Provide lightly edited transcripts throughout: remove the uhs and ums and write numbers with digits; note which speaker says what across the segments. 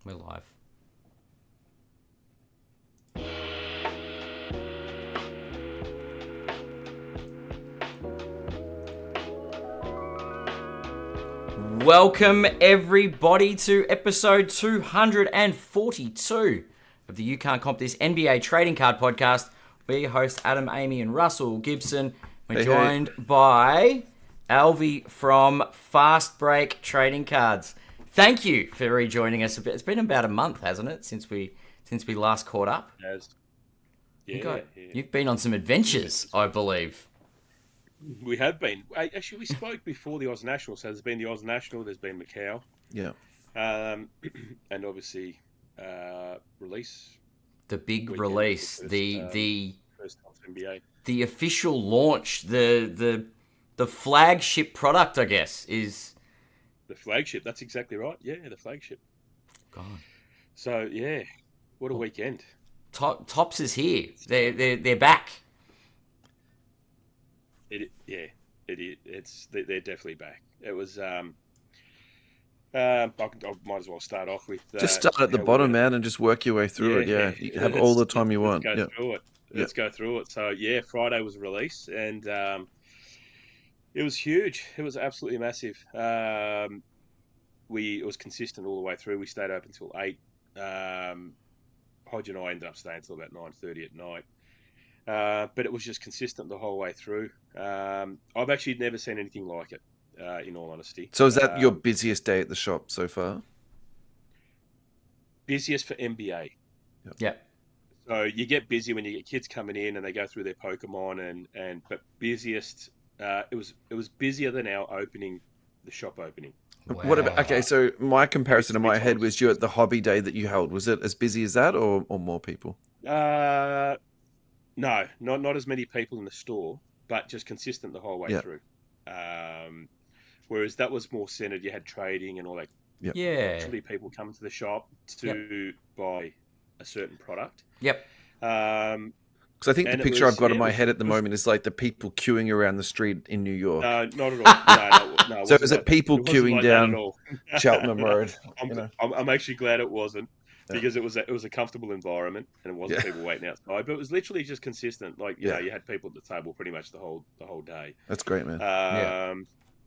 Speaker 1: We're live. Welcome everybody to episode 242 of the You Can't Comp This NBA Trading Card Podcast. We're your hosts Adam, Amy and Russell Gibson. We're joined by Alvy from Fast Break Trading Cards. Thank you for rejoining us. It's been about a month, hasn't it, since we last caught up?
Speaker 2: Yes.
Speaker 1: You've been on some adventures, I believe.
Speaker 2: We have been. Actually, we spoke before the Oz National. So there's been the Oz National, there's been Macau.
Speaker 3: Yeah.
Speaker 2: And obviously, release.
Speaker 1: The big
Speaker 2: weekend,
Speaker 1: release.
Speaker 2: the first NBA.
Speaker 1: The official launch, the flagship product, I guess, is...
Speaker 2: The flagship, that's exactly right. Yeah, the flagship.
Speaker 1: God.
Speaker 2: So, yeah, what a weekend.
Speaker 1: Tops is here. They're back.
Speaker 2: They're definitely back. It was, I might as well start off with...
Speaker 3: just start at the bottom, man, and just work your way through it. Yeah, you have all the time you want.
Speaker 2: Let's go through it. So, yeah, Friday was release, and it was huge. It was absolutely massive. It was consistent all the way through. We stayed open until 8. Hodge and I ended up staying until about 9:30 at night. But it was just consistent the whole way through. I've actually never seen anything like it, in all honesty.
Speaker 3: So is that your busiest day at the shop so far?
Speaker 2: Busiest for NBA.
Speaker 1: Yeah.
Speaker 2: So you get busy when you get kids coming in and they go through their Pokemon but busiest... it was busier than our the shop opening.
Speaker 1: Wow.
Speaker 3: What about? Okay, so my comparison in my head was you at the hobby day that you held. Was it as busy as that, or more people?
Speaker 2: No, not as many people in the store, but just consistent the whole way through. Whereas that was more centered. You had trading and all that.
Speaker 3: Yep.
Speaker 1: Yeah.
Speaker 2: Actually, people come to the shop to buy a certain product.
Speaker 1: Yep.
Speaker 3: Because I think the picture I've got in my head at the moment is like the people queuing around the street in New York.
Speaker 2: No, not at all. No,
Speaker 3: so is it people queuing
Speaker 2: like
Speaker 3: down Cheltenham Road?
Speaker 2: I'm actually glad it wasn't, because it was a comfortable environment and it wasn't people waiting outside. But it was literally just consistent. Like you know, you had people at the table pretty much the whole day.
Speaker 3: That's great, man.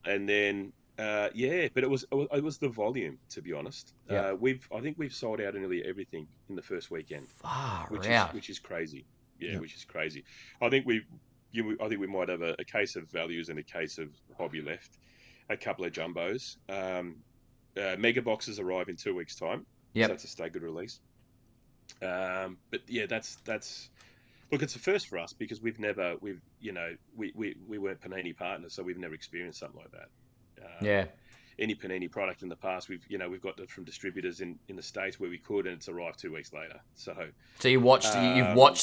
Speaker 2: And then but it was the volume, to be honest.
Speaker 1: Yeah.
Speaker 2: I think we've sold out nearly everything in the first weekend, which is crazy. Yeah, which is crazy. I think we might have a case of values and a case of hobby left. A couple of jumbos. Mega boxes arrive in 2 weeks' time.
Speaker 1: Yeah,
Speaker 2: so that's a staggered release. But yeah, that's look, it's a first for us because we weren't Panini partners, so we've never experienced something like that. Any Panini product in the past, we've got it from distributors in the States where we could, and it's arrived 2 weeks later. So
Speaker 1: you've watched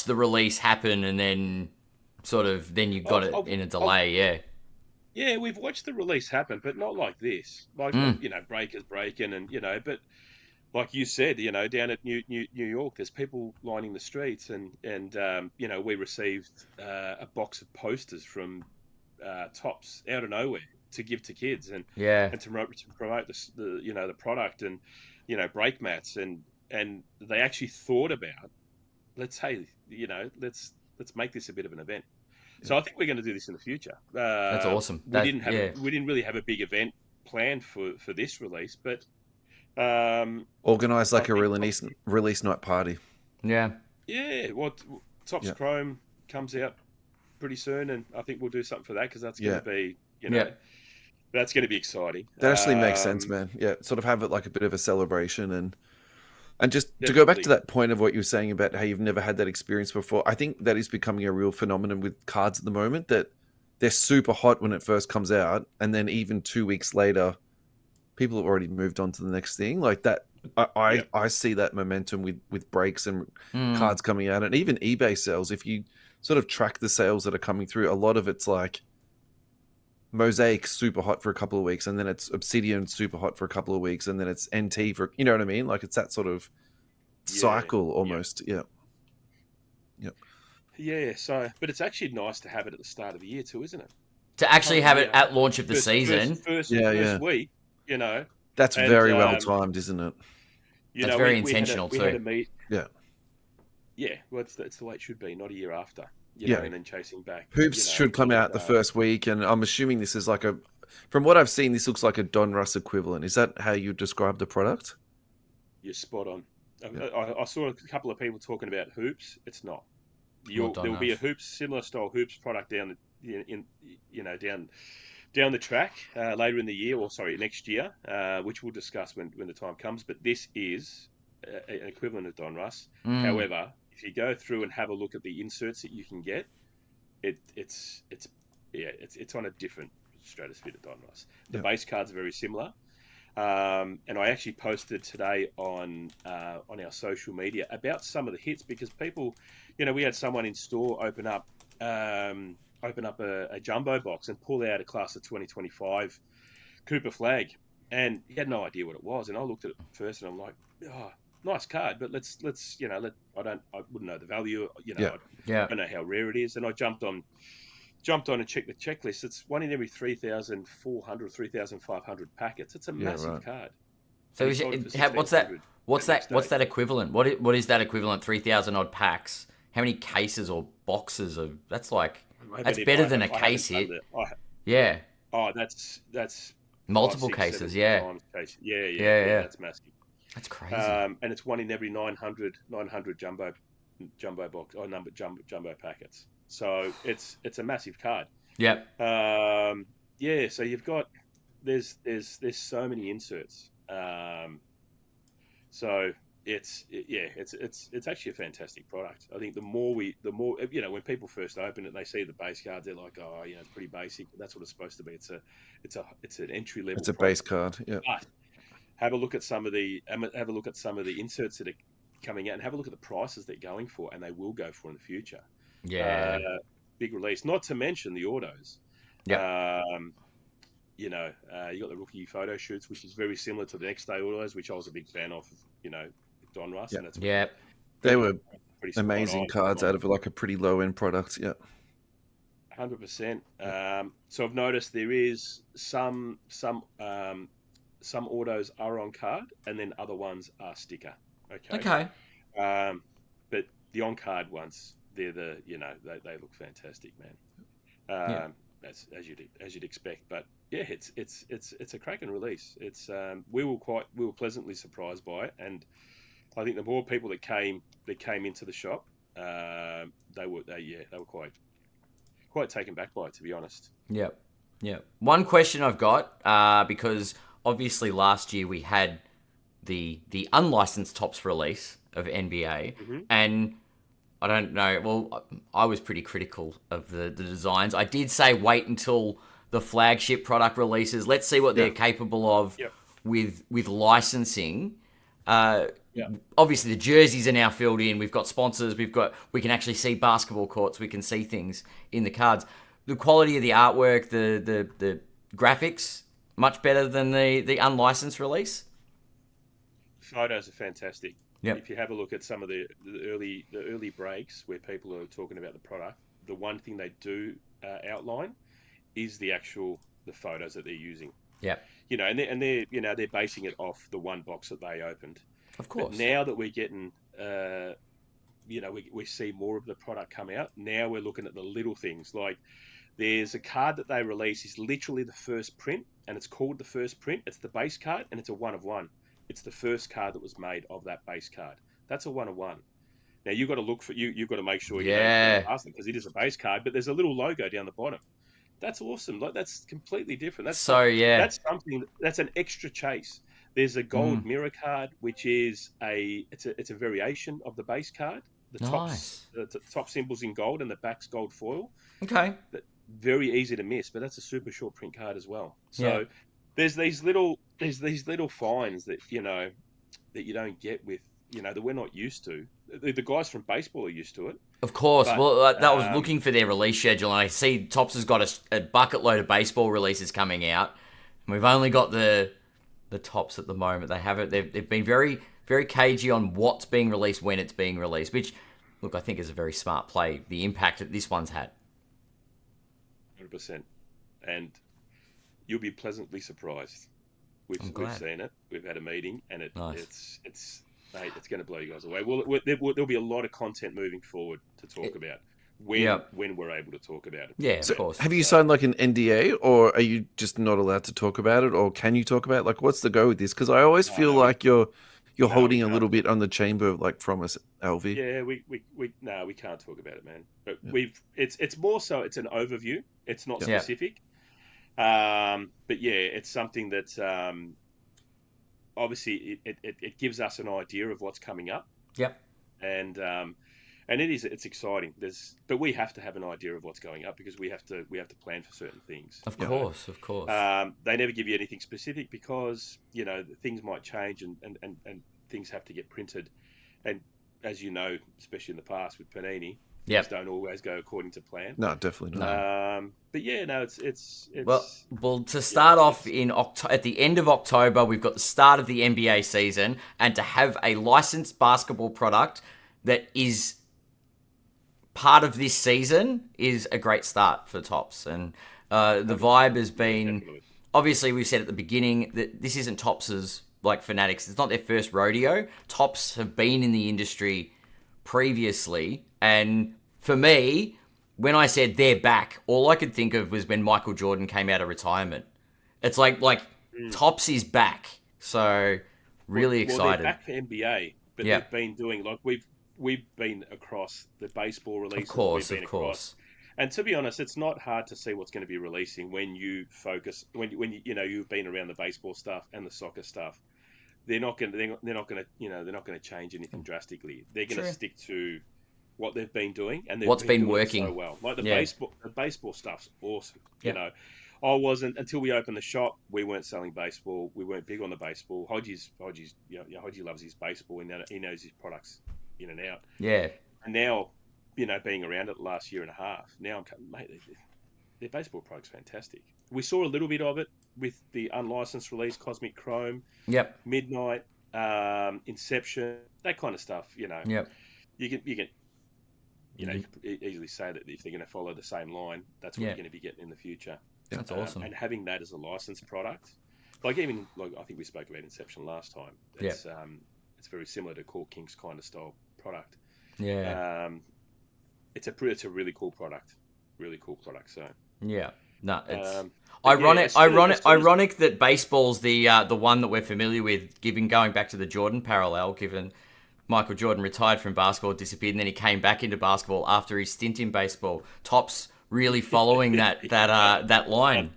Speaker 1: the release happen, and then you got it in a delay.
Speaker 2: Yeah, we've watched the release happen, but not like this. Like breakers breaking, and but like you said, down at New York, there's people lining the streets, and we received a box of posters from Tops out of nowhere to give to kids and to promote the product and brake mats and they actually thought about, let's make this a bit of an event. So I think we're going to do this in the future.
Speaker 1: That's awesome.
Speaker 2: We didn't really have a big event planned for this release, but
Speaker 3: organize like a release night party.
Speaker 2: Well, Topps Chrome comes out pretty soon, and I think we'll do something for that because that's going to be that's going to be exciting.
Speaker 3: That actually makes sense, man. Yeah, sort of have it like a bit of a celebration and just to go back to that point of what you were saying about how you've never had that experience before. I think that is becoming a real phenomenon with cards at the moment, that they're super hot when it first comes out, and then even 2 weeks later, people have already moved on to the next thing. Like that, I see that momentum with breaks and cards coming out, and even eBay sales. If you sort of track the sales that are coming through, a lot of it's like Mosaic super hot for a couple of weeks, and then it's Obsidian super hot for a couple of weeks, and then it's NT for, you know what I mean? Like it's that sort of cycle almost. Yeah.
Speaker 2: So, but it's actually nice to have it at the start of the year too, isn't it?
Speaker 1: To actually have it at launch of the season.
Speaker 2: First week,
Speaker 3: That's very well timed, isn't it?
Speaker 2: You
Speaker 1: That's
Speaker 2: know,
Speaker 1: very
Speaker 2: we had
Speaker 1: intentional
Speaker 2: a
Speaker 1: too.
Speaker 2: meet.
Speaker 3: Yeah.
Speaker 2: Yeah, well, it's the way it should be, not a year after. You know,
Speaker 3: Yeah.
Speaker 2: and then chasing back. You
Speaker 3: Hoops
Speaker 2: know,
Speaker 3: should come
Speaker 2: and
Speaker 3: out the first week, and I'm assuming this is like from what I've seen, this looks like a Donruss equivalent. Is that how you describe the product?
Speaker 2: you're spot on.
Speaker 3: Yeah.
Speaker 2: I saw a couple of people talking about hoops. It's not.
Speaker 1: Not
Speaker 2: There will be a
Speaker 1: Donruss.
Speaker 2: hoops, similar style hoops product down down the track later in the year, or sorry, next year, which we'll discuss when the time comes. But this is an equivalent of Donruss.
Speaker 1: Mm.
Speaker 2: However, if you go through and have a look at the inserts that you can get, it's on a different stratosphere to Donruss. The
Speaker 3: Yeah.
Speaker 2: base cards are very similar. And I actually posted today on our social media about some of the hits, because people, we had someone in store open up a jumbo box and pull out a class of 2025 Cooper flag, and he had no idea what it was. And I looked at it first, and I'm like, oh, nice card, but let's I wouldn't know the value.
Speaker 3: Yeah.
Speaker 1: Yeah.
Speaker 2: I don't know how rare it is, and I jumped on and checked the checklist. It's one in every 3,400, 3,500 packets. It's a massive
Speaker 3: right.
Speaker 2: card.
Speaker 1: So
Speaker 2: And
Speaker 1: is
Speaker 2: he sold it
Speaker 1: it,
Speaker 2: for
Speaker 1: what's that?
Speaker 2: 1,600
Speaker 1: What's
Speaker 2: the next
Speaker 1: that? What's
Speaker 2: day.
Speaker 1: that equivalent? What is that equivalent? 3,000 odd packs. How many cases or boxes of? That's like that's better than a case hit. Yeah,
Speaker 2: That's
Speaker 1: multiple
Speaker 2: 5, 6,
Speaker 1: cases.
Speaker 2: 7
Speaker 1: Yeah,
Speaker 2: times case. Yeah.
Speaker 1: yeah.
Speaker 2: That's massive.
Speaker 1: That's crazy.
Speaker 2: And it's one in every 900 jumbo box or jumbo packets. So it's a massive card.
Speaker 1: Yep.
Speaker 2: So you've got there's so many inserts. So it's actually a fantastic product. I think the more when people first open it, they see the base cards, they're like, oh, it's pretty basic. But that's what it's supposed to be. It's an entry level.
Speaker 3: It's a base card. Yeah.
Speaker 2: But have a look at some of the inserts that are coming out, and have a look at the prices they're going for, and they will go for in the future.
Speaker 1: Yeah.
Speaker 2: Big release. Not to mention the autos.
Speaker 1: Yeah.
Speaker 2: You got the rookie photo shoots, which is very similar to the next day autos, which I was a big fan of. Donruss.
Speaker 3: Yeah.
Speaker 2: And that's
Speaker 3: They were
Speaker 2: pretty
Speaker 3: amazing cards out of like a pretty low end product. Yeah.
Speaker 2: 100%. So I've noticed there is some autos are on card, and then other ones are sticker.
Speaker 1: Okay.
Speaker 2: But the on card ones, they're they look fantastic, man. As you'd expect. But yeah, it's a cracking release. It's we were pleasantly surprised by it, and I think the more people that came into the shop, they were quite taken back by it, to be honest.
Speaker 1: Yep. One question I've got, because obviously last year we had the unlicensed tops release of NBA, and I don't know. Well, I was pretty critical of the designs. I did say wait until the flagship product releases. Let's see what they're capable of with licensing. Obviously, the jerseys are now filled in. We've got sponsors. We can actually see basketball courts. We can see things in the cards. The quality of the artwork, the graphics, much better than the unlicensed release.
Speaker 2: Photos are fantastic.
Speaker 1: Yep.
Speaker 2: If you have a look at some of the early breaks where people are talking about the product, the one thing they do outline is the photos that they're using.
Speaker 1: Yeah.
Speaker 2: And they're basing it off the one box that they opened.
Speaker 1: Of course.
Speaker 2: But now that we're getting, we see more of the product come out. Now we're looking at the little things, like there's a card that they release is literally the first print, and it's called the first print. It's the base card, and it's a 1 of 1. It's the first card that was made of that base card. That's a 1 of 1. Now you've got to look for you've got to make sure you don't pass it, because it is a base card, but there's a little logo down the bottom. That's awesome. Like, that's completely different. That's something that's an extra chase. There's a gold mirror card, which is it's a variation of the base card. The top symbols in gold and the back's gold foil.
Speaker 1: Okay.
Speaker 2: Very easy to miss, but that's a super short print card as well. So there's these little finds that that you don't get with that we're not used to. The guys from baseball are used to it.
Speaker 1: Of course. But, that was looking for their release schedule, and I see Topps has got a bucket load of baseball releases coming out, and we've only got the Topps at the moment. They have it. They've been very, very cagey on what's being released when it's being released, which, look, I think is a very smart play. The impact that this one's had.
Speaker 2: 100%, and you'll be pleasantly surprised We've
Speaker 1: glad.
Speaker 2: seen it. We've had a meeting, and
Speaker 1: Nice.
Speaker 2: it's mate, it's going to blow you guys away. There'll be a lot of content moving forward to talk about
Speaker 1: Yep.
Speaker 2: when we're able to talk about it.
Speaker 1: Yeah, of
Speaker 3: So
Speaker 1: course.
Speaker 3: have you signed like an NDA, or are you just not allowed to talk about it, or can you talk about it? Like, what's the go with this? Because I always feel
Speaker 2: No, we
Speaker 3: like you're
Speaker 2: no, we
Speaker 3: holding a
Speaker 2: can't
Speaker 3: little bit
Speaker 2: talk.
Speaker 3: on the chamber, like from us, LV.
Speaker 2: Yeah, no, we can't talk about it, man. But
Speaker 3: Yeah.
Speaker 2: it's more so it's an overview. It's not
Speaker 3: Yeah.
Speaker 1: Yeah.
Speaker 2: specific. But yeah, it's something that obviously it gives us an idea of what's coming up,
Speaker 1: Yep.
Speaker 2: and it's exciting. But we have to have an idea of what's going up because we have to plan for certain things.
Speaker 1: Of
Speaker 2: you know.
Speaker 1: course. Of course.
Speaker 2: They never give you anything specific because things might change and things have to get printed, and as you know, especially in the past with Panini,
Speaker 1: Yep.
Speaker 2: things don't always go according to plan.
Speaker 3: No, definitely not.
Speaker 2: But yeah, no, it's
Speaker 1: Well, to start off at the end of October, we've got the start of the NBA season, and to have a licensed basketball product that is part of this season is a great start for Topps. And the vibe has been,
Speaker 2: definitely.
Speaker 1: obviously, we said at the beginning that this isn't Topps's like Fanatics. It's not their first rodeo. Topps have been in the industry previously, and for me, when I said they're back, all I could think of was when Michael Jordan came out of retirement. It's like Topps is back, so really
Speaker 2: Well,
Speaker 1: excited.
Speaker 2: they're back for NBA, but
Speaker 1: Yeah.
Speaker 2: they've been doing like we've been across the baseball releases.
Speaker 1: Of course,
Speaker 2: we've been
Speaker 1: of course.
Speaker 2: And to be honest, it's not hard to see what's going to be releasing when you focus when you've been around the baseball stuff and the soccer stuff. They're not going to change anything drastically. They're going
Speaker 1: True.
Speaker 2: to stick to what they've been doing, and they've
Speaker 1: What's been
Speaker 2: doing it
Speaker 1: working.
Speaker 2: so well. Like the
Speaker 1: Yeah.
Speaker 2: baseball stuff's awesome.
Speaker 1: Yeah.
Speaker 2: I wasn't until we opened the shop. We weren't selling baseball. We weren't big on the baseball. Hodgie loves his baseball. He knows his products in and out.
Speaker 1: Yeah.
Speaker 2: And now, being around it the last year and a half, now I'm mate, their baseball product's fantastic. We saw a little bit of it with the unlicensed release, Cosmic Chrome,
Speaker 1: Yep.
Speaker 2: Midnight, Inception, that kind of stuff.
Speaker 1: Yep.
Speaker 2: You can you could easily say that if they're going to follow the same line, that's what
Speaker 1: Yeah.
Speaker 2: you're going to be getting in the future.
Speaker 1: That's awesome.
Speaker 2: And having that as a licensed product, I think we spoke about Inception last time. It's very similar to Core King's kind of style product.
Speaker 1: Yeah.
Speaker 2: It's a really cool product. Really cool product. So
Speaker 1: Yeah. No, it's
Speaker 2: but yeah,
Speaker 1: ironic that baseball's the one that we're familiar with, given going back to the Jordan parallel, given Michael Jordan retired from basketball, disappeared, and then he came back into basketball after his stint in baseball. Topps really following that line.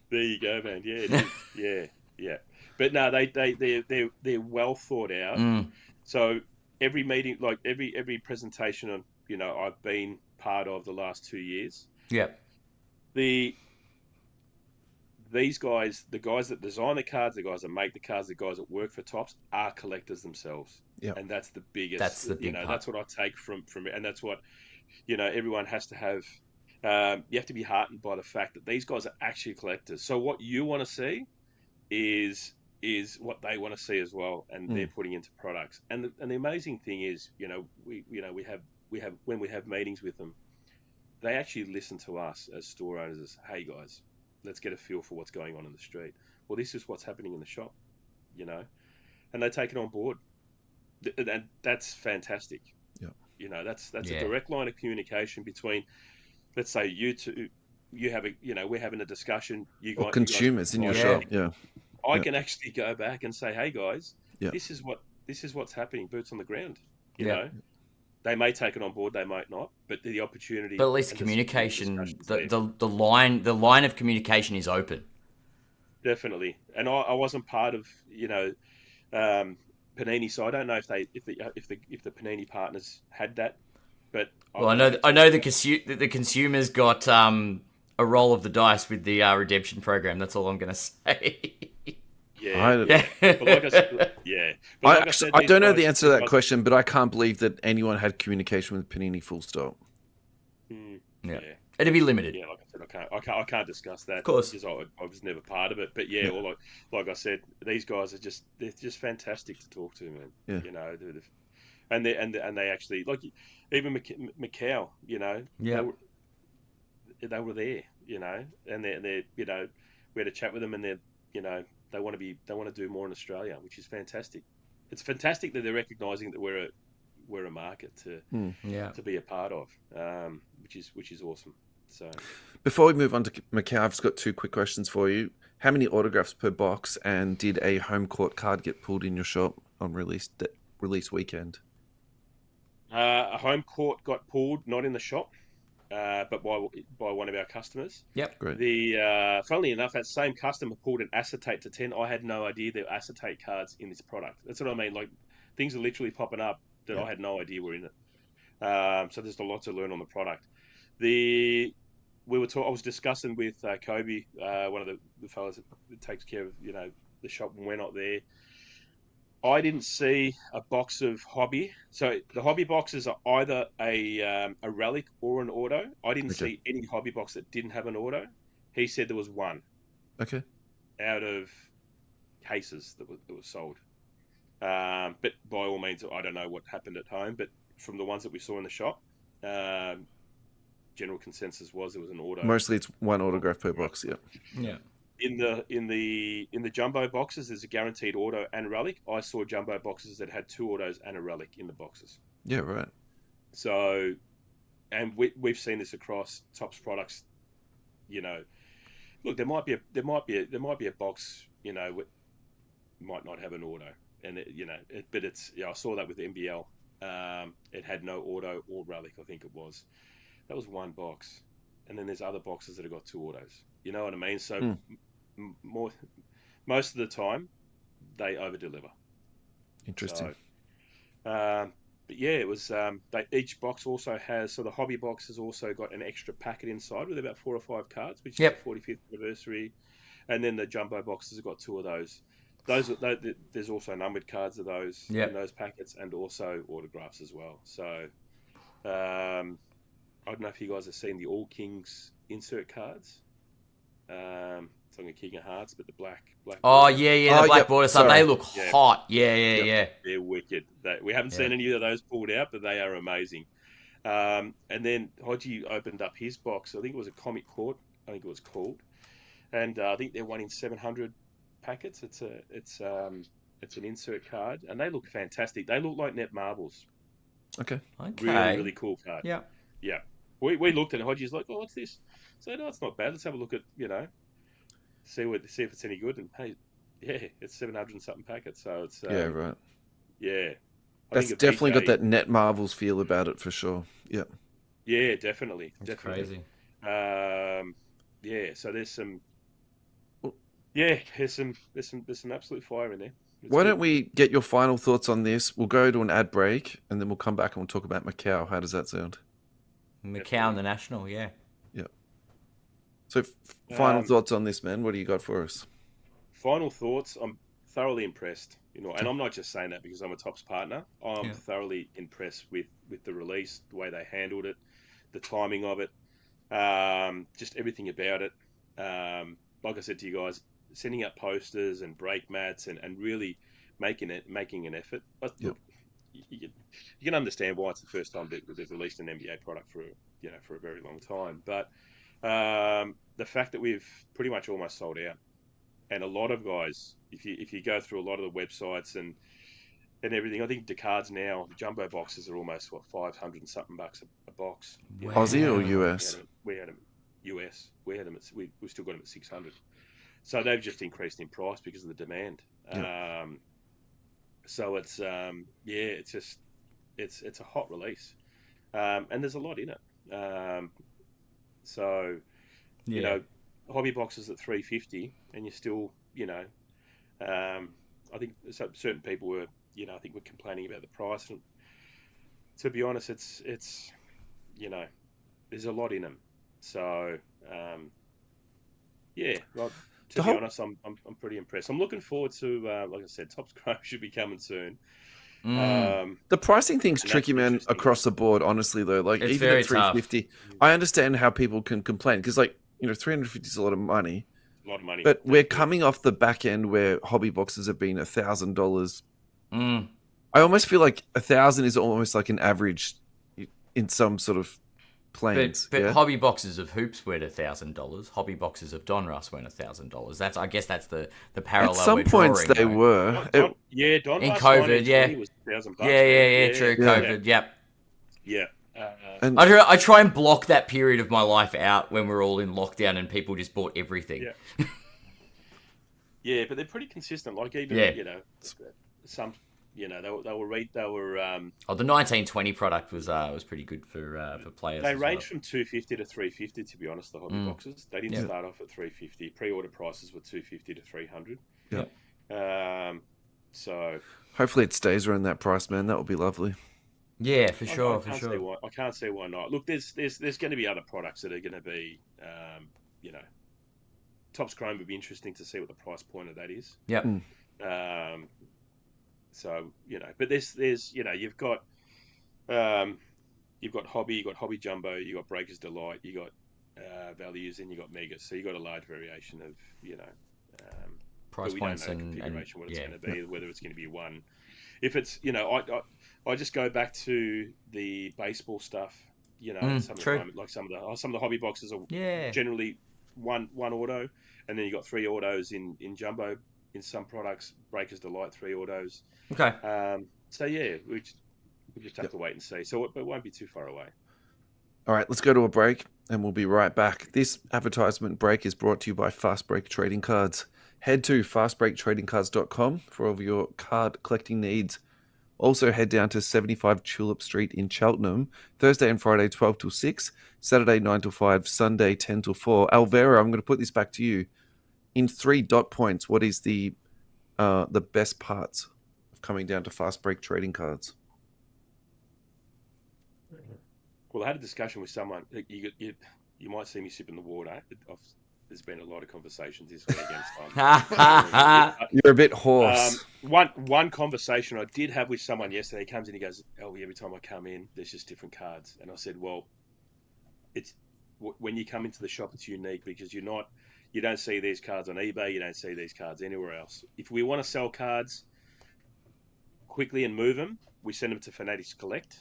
Speaker 2: There you go, man. Yeah, it is. yeah. But no, they're well thought out. So every meeting, like every presentation on I've been part of the last 2 years.
Speaker 1: Yep.
Speaker 2: These guys, the guys that design the cards, the guys that make the cards, the guys that work for Topps are collectors themselves.
Speaker 3: Yeah.
Speaker 2: And that's the biggest.
Speaker 1: That's the big part.
Speaker 2: That's what I take from it, and that's what everyone has to have. You have to be heartened by the fact that these guys are actually collectors. So what you want to see is what they want to see as well, and they're putting into products. And the amazing thing is, we have when we have meetings with them, they actually listen to us as store owners as, hey guys, let's get a feel for what's going on in the street. Well, this is what's happening in the shop, and they take it on board, and that's fantastic.
Speaker 3: Yeah.
Speaker 2: That's a direct line of communication between, let's say you two, we're having a discussion.
Speaker 3: Or consumers in your shop. Yeah.
Speaker 2: I can actually go back and say, hey guys,
Speaker 3: Yeah.
Speaker 2: this is what's happening, boots on the ground.
Speaker 1: Yeah.
Speaker 2: They may take it on board, they might not, but the opportunity.
Speaker 1: But at least communication, the line of communication is open.
Speaker 2: Definitely, and I wasn't part of Panini, so I don't know if the Panini partners had that. But
Speaker 1: Well, I know the consumers got a roll of the dice with the redemption program. That's all I'm going to say.
Speaker 2: Yeah. But like I said,
Speaker 3: I don't know the answer to that question, but I can't believe that anyone had communication with Panini full stop.
Speaker 1: Yeah. It'd be limited.
Speaker 2: Yeah, like I said, I can't discuss that.
Speaker 1: Of course.
Speaker 2: Because I was never part of it. But well, like I said, these guys they're just fantastic to talk to, man.
Speaker 3: Yeah.
Speaker 2: And they actually, like, even Macau, they were there, and they're we had a chat with them, and they're They want to do more in Australia, which is fantastic. It's fantastic that they're recognising that we're a market to be a part of, which is awesome. So
Speaker 3: before we move on to Macau, I've just got 2 quick questions for you. How many autographs per box, and did a home court card get pulled in your shop on release weekend?
Speaker 2: A home court got pulled, not in the shop, but by one of our customers.
Speaker 1: Yep.
Speaker 3: Great.
Speaker 2: Funnily enough, that same customer pulled an acetate to 10. I had no idea there were acetate cards in this product. That's what I mean. Like, things are literally popping up that I had no idea were in it. So there's a lot to learn on the product. I was discussing with Kobe, one of the fellas that takes care of the shop when we're not there. I didn't see a box of hobby. So the hobby boxes are either a relic or an auto. I didn't see any hobby box that didn't have an auto. He said there was one.
Speaker 3: Okay.
Speaker 2: Out of cases that was sold. But by all means, I don't know what happened at home. But from the ones that we saw in the shop, general consensus was there was an auto.
Speaker 3: Mostly it's one autograph per box. Yeah.
Speaker 1: Yeah.
Speaker 2: In the jumbo boxes, there's a guaranteed auto and relic. I saw jumbo boxes that had 2 autos and a relic in the boxes.
Speaker 3: Yeah, right.
Speaker 2: So, and we've seen this across Topps products. Look, there might be a box. Might not have an auto, and but it's I saw that with NBL. It had no auto or relic. I think it was. That was one box, and then there's other boxes that have got 2 autos. You know what I mean? So most of the time, they over deliver.
Speaker 3: Interesting.
Speaker 2: So, but yeah, it was. Each box also has. So the hobby box has also got an extra packet inside with about 4 or 5 cards, which is the 45th anniversary, and then the jumbo boxes have got 2 of those. There's also numbered cards of those in those packets, and also autographs as well. So, I don't know if you guys have seen the All Kings insert cards. It's like a King of Hearts, but the black.
Speaker 1: Oh yeah, the black border stuff. They look hot. Yeah.
Speaker 2: They're wicked. We haven't seen any of those pulled out, but they are amazing. And then Hodgie opened up his box. I think it was a Comic Court. I think it was called, and I think they're 1 in 700 packets. It's an insert card, and they look fantastic. They look like net marbles. Okay. Really cool card. Yeah. We looked at it. Hodgie's like, "Oh, what's this?" So no, it's not bad. Let's have a look at see if it's any good. And hey, it's 700 and something packets. So it's
Speaker 3: right.
Speaker 2: Yeah,
Speaker 3: that's definitely got that net marvels feel about it for sure. Yeah.
Speaker 2: Yeah, definitely.
Speaker 1: That's crazy.
Speaker 2: Yeah. So there's some. Yeah, there's some absolute fire in there.
Speaker 3: Why don't we get your final thoughts on this? We'll go to an ad break, and then we'll come back and we'll talk about Macau. How does that sound?
Speaker 1: Macau and the National, yeah.
Speaker 3: So, final thoughts on this, man. What do you got for us?
Speaker 2: Final thoughts. I'm thoroughly impressed. And I'm not just saying that because I'm a Topps partner. I'm thoroughly impressed with the release, the way they handled it, the timing of it, just everything about it. Like I said to you guys, sending out posters and break mats and really making an effort. But look, you can understand why it's the first time that they've released an NBA product for a very long time. But the fact that we've pretty much almost sold out, and a lot of guys, if you go through a lot of the websites and everything, I think the cards now, the jumbo boxes are almost 500 and something bucks a box.
Speaker 3: Wow. Aussie or US?
Speaker 2: We had them US. We still got them at 600. So they've just increased in price because of the demand. Yeah. So it's it's a hot release, and there's a lot in it. So hobby boxes at $350, and you're still I think certain people were I think we're complaining about the price, and to be honest, it's there's a lot in them. So to be honest, I'm pretty impressed. I'm looking forward to, like I said, Topps Chrome should be coming soon.
Speaker 3: The pricing thing's tricky, man, across the board. Honestly, though, like
Speaker 1: it's
Speaker 3: even at $350, I understand how people can complain because, like, $350 is a lot of money.
Speaker 2: A lot of money,
Speaker 3: but we're coming off the back end where hobby boxes have been $1,000. I almost feel like $1,000 is almost like an average in some sort of planes.
Speaker 1: But
Speaker 3: yeah?
Speaker 1: hobby boxes of hoops went $1,000. Hobby boxes of Donruss went $1,000. I guess that's the parallel
Speaker 3: At some
Speaker 1: we're
Speaker 3: points
Speaker 1: drawing.
Speaker 3: they were.
Speaker 2: Don
Speaker 1: in
Speaker 2: Russ
Speaker 1: COVID,
Speaker 2: 1920 was $1,000,
Speaker 1: yeah,
Speaker 2: man.
Speaker 1: true.
Speaker 3: Yeah.
Speaker 1: COVID, yep.
Speaker 2: Yeah.
Speaker 3: And
Speaker 1: I try and block that period of my life out when we're all in lockdown and people just bought everything.
Speaker 2: Yeah. Yeah, but they're pretty consistent. Like even some, they were.
Speaker 1: The 1920 product was pretty good for players.
Speaker 2: They ranged from $250 to $350. To be honest, the hobby boxes they didn't
Speaker 1: Yeah.
Speaker 2: start off at $350. Pre-order prices were $250 to $300.
Speaker 3: Yep.
Speaker 2: So
Speaker 3: hopefully it stays around that price, man. That would be lovely.
Speaker 1: Yeah, for sure,
Speaker 2: I can't see why not. Look, there's going to be other products that are going to be, Topps Chrome would be interesting to see what the price point of that is.
Speaker 1: Yep.
Speaker 2: So but there's you've got hobby, you've got hobby jumbo, you got Breakers Delight, you got values, and you got megas. So you got a large variation of
Speaker 1: price points and
Speaker 2: what it's going to be, whether it's going to be one. If it's I just go back to the baseball stuff.
Speaker 1: True.
Speaker 2: Some of the hobby boxes are generally one auto, and then you got 3 autos in jumbo. In some products, Breakers Delight 3 autos.
Speaker 1: Okay.
Speaker 2: So yeah, we just have to wait and see. So it won't be too far away.
Speaker 3: All right, let's go to a break, and we'll be right back. This advertisement break is brought to you by Fast Break Trading Cards. Head to fastbreaktradingcards.com for all of your card collecting needs. Also head down to 75 Tulip Street in Cheltenham, Thursday and Friday 12 till 6, Saturday 9 till 5, Sunday 10 till 4. Alvera, I'm going to put this back to you. In 3 dot points, what is the best parts of coming down to Fast Break Trading Cards?
Speaker 2: Well, I had a discussion with someone. You might see me sipping the water. There's been a lot of conversations this week against time.
Speaker 3: You're a bit hoarse.
Speaker 2: One conversation I did have with someone yesterday. He comes in, he goes, "Elby, every time I come in, there's just different cards." And I said, "Well, it's when you come into the shop, it's unique because you don't see these cards on eBay. You don't see these cards anywhere else. If we want to sell cards quickly and move them, we send them to Fanatics Collect.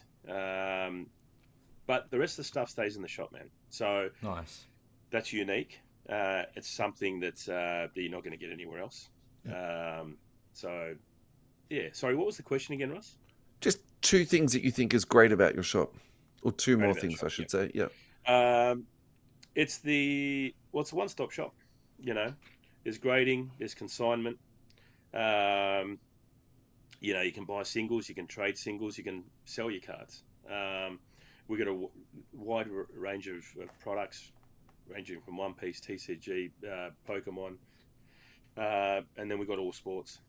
Speaker 2: But the rest of the stuff stays in the shop, man. So
Speaker 1: nice.
Speaker 2: That's unique. It's something that you're not going to get anywhere else.
Speaker 3: Yeah.
Speaker 2: So, yeah. Sorry, what was the question again, Russ?
Speaker 3: Just 2 things that you think is great about your shop. Or 2 more things, I should say. Yeah.
Speaker 2: It's a one-stop shop. There's grading, there's consignment. You can buy singles, you can trade singles, you can sell your cards. We've got a wide range of products, ranging from One Piece, TCG, Pokemon, and then we've got all sports.